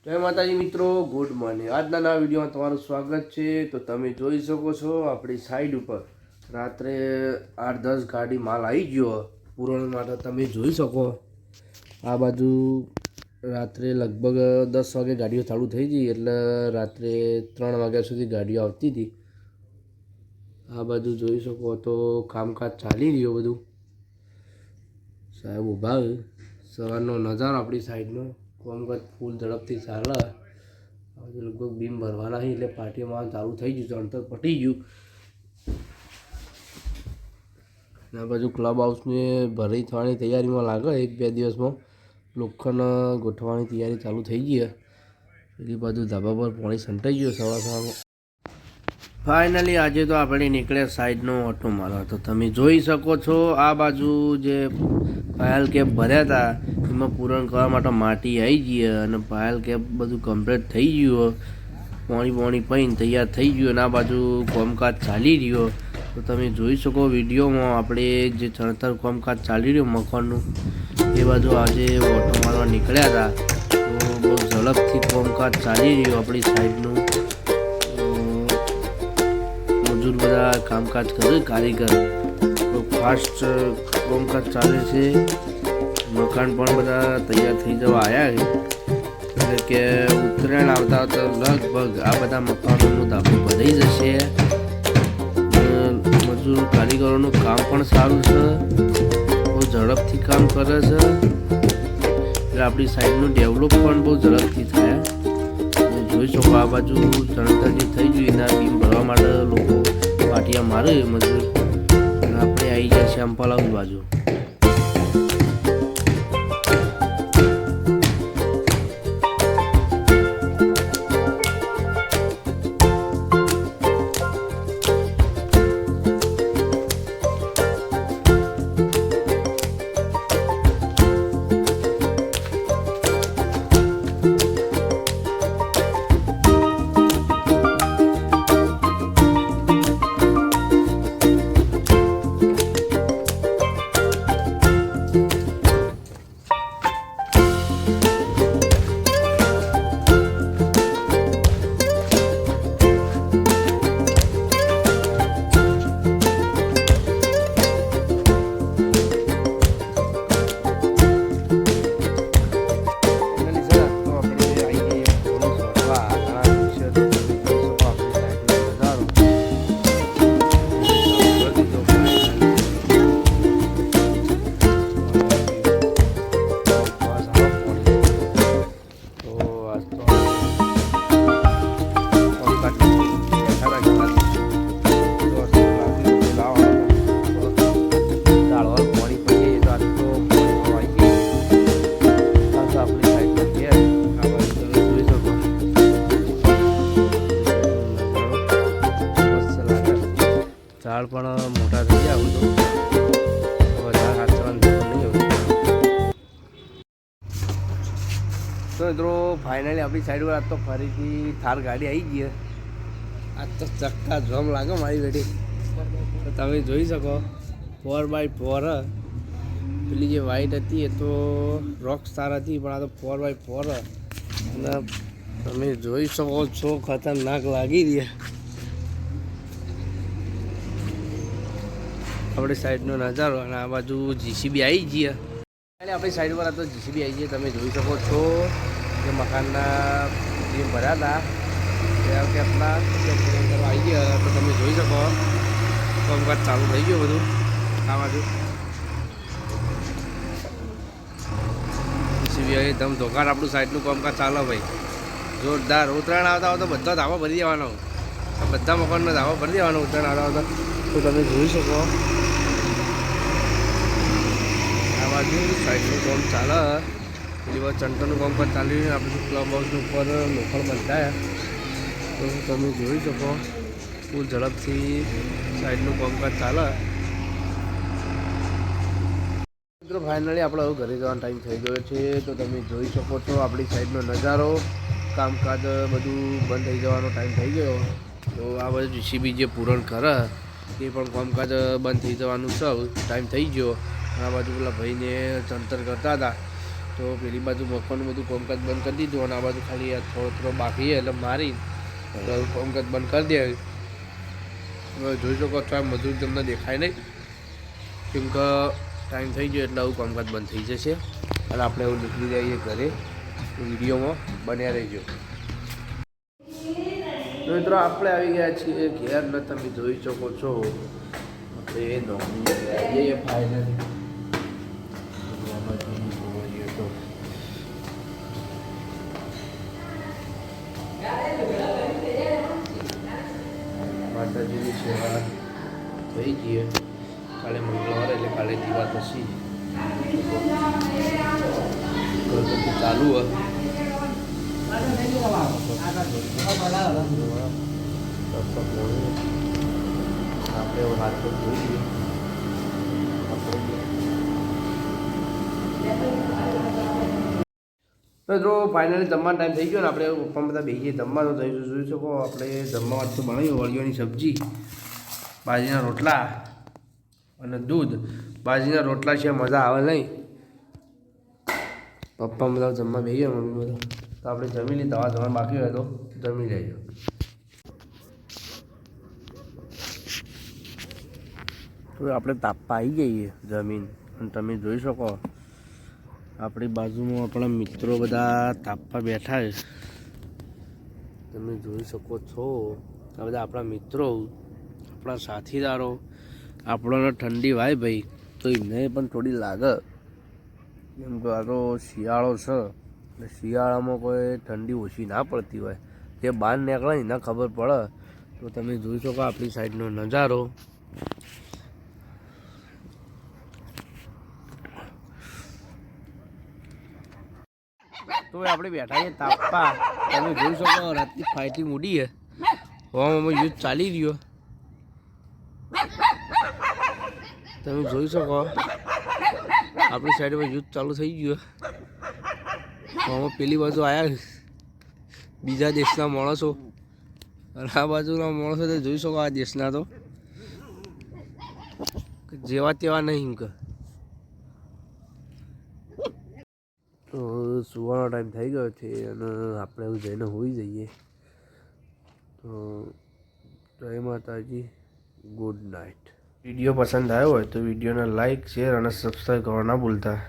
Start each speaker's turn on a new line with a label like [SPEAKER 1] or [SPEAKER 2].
[SPEAKER 1] જય માતાજી મિત્રો, ગુડ મોર્નિંગ। આજના નવા વિડીયોમાં તમારું સ્વાગત છે। તો તમે જોઈ શકો છો આપણી સાઈડ ઉપર રાત્રે 8-10 ગાડી માલ આવી ગયો પૂરણ માટે। તમે જોઈ શકો આ બાજુ રાત્રે લગભગ 10 વાગે ગાડીઓ ચાલુ થઈ ગઈ, એટલે રાત્રે 3 વાગ્યા સુધી ગાડીઓ આવતી હતી। આ બાજુ જોઈ શકો તો કામકાજ ચાલી રહ્યો બધું। સાહેબ ઊભા સવારનો નજારો આપણી સાઈડનો કામકાજ ફૂલ ઝડપથી ચાલે। હવે લગભગ બીમ ભરવાના છે એટલે પાટીમાં ચાલુ થઈ ગયું, ચણતર પટી ગયું। આ બાજુ ક્લબ હાઉસને ભરી થવાની તૈયારીમાં લાગે, 1-2 દિવસમાં લોખંડ ગોઠવવાની તૈયારી ચાલુ થઈ ગઈ। પેલી બાજુ ધાબા પર પાણી સંતાઈ ગયું સવારમાં। ફાઇનલી આજે તો આપણે નીકળ્યા સાઈડનો ઓટો મારવા। તો તમે જોઈ શકો છો આ બાજુ જે પાયલ કેપ ભર્યા હતા એમાં પૂરણ કરવા માટે માટી આવી ગઈ અને પાયલ કેપ બધું કમ્પ્લીટ થઈ ગયું, પાણી પીને તૈયાર થઈ ગયું અને આ બાજુ કામકાજ ચાલી રહ્યો। તો તમે જોઈ શકો વિડીયોમાં આપણે જે ચણતર કામકાજ ચાલી રહ્યું મકાનનું એ બાજુ આજે ઓટો મારવા નીકળ્યા હતા। તો બહુ ઝડપથી કામકાજ ચાલી રહ્યું આપણી સાઈડનું। મજૂર બધા કામકાજ કરે, કારીગર તો ફાસ્ટ કામકાજ ચાલે છે। મકાન પણ બધા તૈયાર થઈ જવા આવ્યા છે, એટલે કે ઉત્તરાયણ આવતા તો લગભગ આ બધા મકાનોનું ધાબું ભરાઈ જશે। મજૂર કારીગરોનું કામ પણ સારું છે, બહુ ઝડપથી કામ કરે છે, એટલે આપણી સાઈડનું ડેવલપ પણ બહુ ઝડપથી થાય। જોઈ શકો આ બાજુ ચણતર જે થઈ ગયું એના બીમ ભરવા માટે લોકો પાટિયા મારે મજૂર, અને આપણે આવી ગયા શ્યામપાલા બાજુ। ઝાડ પણ મોટા થઈ ગયા, આવું તો વધારે હાચવાનું નહીં હોય। તો મિત્રો ફાઇનલી આપણી સાઈડ પર આજ તો ફરીથી થાર ગાડી આવી ગઈ। આજ તો ચક્કા જોમ લાગે મારી બેટી। તો તમે જોઈ શકો 4x4 પેલી જે વ્હાઈટ હતી એ તો રોક સ્ટાર હતી, પણ આ તો 4x4 અને તમે જોઈ શકો છો ખતરનાક લાગી રહ્યા। આપણી સાઈડનો નજારો અને આ બાજુ જીસીબી આવી ગઈ। આપણી સાઈડ પર આ તો જીસીબી આવી ગઈ, તમે જોઈ શકો છો જે મકાનના બીમ ભર્યા હતા કેટલા આવી ગયા। તો તમે જોઈ શકો કામકાજ ચાલુ થઈ ગયું બધું। આ બાજુ જીસીબી આવી ધમ ધોકાર આપણું સાઈડનું કામકાજ ચાલે ભાઈ જોરદાર। ઉત્તરાયણ આવતા હોય તો બધા ધાબા ભરી દેવાનો, બધા મકાનનો ધાબા ભરી દેવાનો ઉત્તરાયણ આવતા હોય તો તમે જોઈ શકો આ બાજુ સાઈડનું કામ ચાલે। પેલી બાજુ ચણતરનું કામ પણ ચાલી રહ્યું, આપણે ક્લબ હાઉસનું ઉપર લોખંડ બંધાયા। તો તમે જોઈ શકો ફૂલ ઝડપથી સાઈડનું કામકાજ ચાલે। મિત્રો ફાઇનલી આપણે હવે ઘરે જવાનો ટાઈમ થઈ ગયો છે। તો તમે જોઈ શકો છો આપણી સાઈડનો નજારો, કામકાજ બધું બંધ થઈ જવાનો ટાઈમ થઈ ગયો। તો આ બધું જીસીબી જે પૂરણ કરે એ પણ કામકાજ બંધ થઈ જવાનું છે, ટાઈમ થઈ ગયો। આ બાજુ પેલા ભાઈને ચણતર કરતા હતા તો પેલી બાજુ મકવાનું બધું કામકાજ બંધ કરી દીધું અને આ બાજુ ખાલી આ થોડો થોડો બાકી છે એટલે મારી કામકાજ બંધ કરી દે. હવે જોઈ શકો છો આ મજૂર તમને દેખાય નહીં કેમ કે ટાઈમ થઈ ગયો એટલે આવું કામકાજ બંધ થઈ જશે અને આપણે એવું નીકળી જઈએ ઘરે. વિડીયોમાં બન્યા રહેજો. મિત્રો આપણે આવી ગયા છીએ ઘેર ને તમે જોઈ શકો છો આપણે નોકરી જઈએ ફાઇનલી. માતાજીની સેવા થઈ ગઈ. કાલે મંગળવાર એટલે કાલે દીવા થશે. ચાલુ આપણે હાથ તો જોઈ મિત્રો ફાઇનલી જમવાનો ટાઈમ થઈ ગયો ને આપણે પપ્પા બધા બેસીએ જમવા. તો જોઈ શકો આપણે જમવા માટે તો બનાવ્યું વળીઓની સબ્જી, બાજરીના રોટલા અને દૂધ. બાજરીના રોટલા છે મજા આવે નહીં. પપ્પા બધા જમવા બેસીએ મમ્મી બધા તો આપણે જમી લઈએ. દવા જમવાનું બાકી હોય તો જમી લેજો. તો આપણે તાપવા આવી જઈએ જમીન અને તમે જોઈ શકો આપણી બાજુમાં આપણા મિત્રો બધા તાપવા બેઠા છે. તમે જોઈ શકો છો આ બધા આપણા મિત્રો, આપણા સાથીદારો. આપણને ઠંડી વાય ભાઈ તો એમને પણ થોડી લાગે કેમ કે આ તો શિયાળો છે એટલે શિયાળામાં કોઈ ઠંડી ઓછી ના પડતી હોય. જે બહાર નીકળે ને ના ખબર પડે. તો તમે જોઈ શકો આપણી સાઈડનો નજારો. તો આપણે બેઠા છીએ તાપવા. તમે જોઈ શકો રાતની ફાઇટિંગ ઉડી છે. હવામાં યુદ્ધ ચાલી રહ્યો. તમે જોઈ શકો આપણી સાઈડમાં યુદ્ધ ચાલુ થઈ ગયું. હવામાં પેલી બાજુ આવ્યા બીજા દેશના માણસો અને આ બાજુના માણસો તો જોઈ શકો આ દેશના તો જેવા તેવા નહીં. તો સુવાનો ટાઈમ થઈ ગયો છે અને આપણે એવું જઈને હોઈ જઈએ. તો જય માતાજી, ગુડ નાઇટ. વિડીયો પસંદ આવ્યો હોય તો વિડીયોને લાઇક, શેર અને સબસ્ક્રાઈબ કરવા ના ભૂલતા.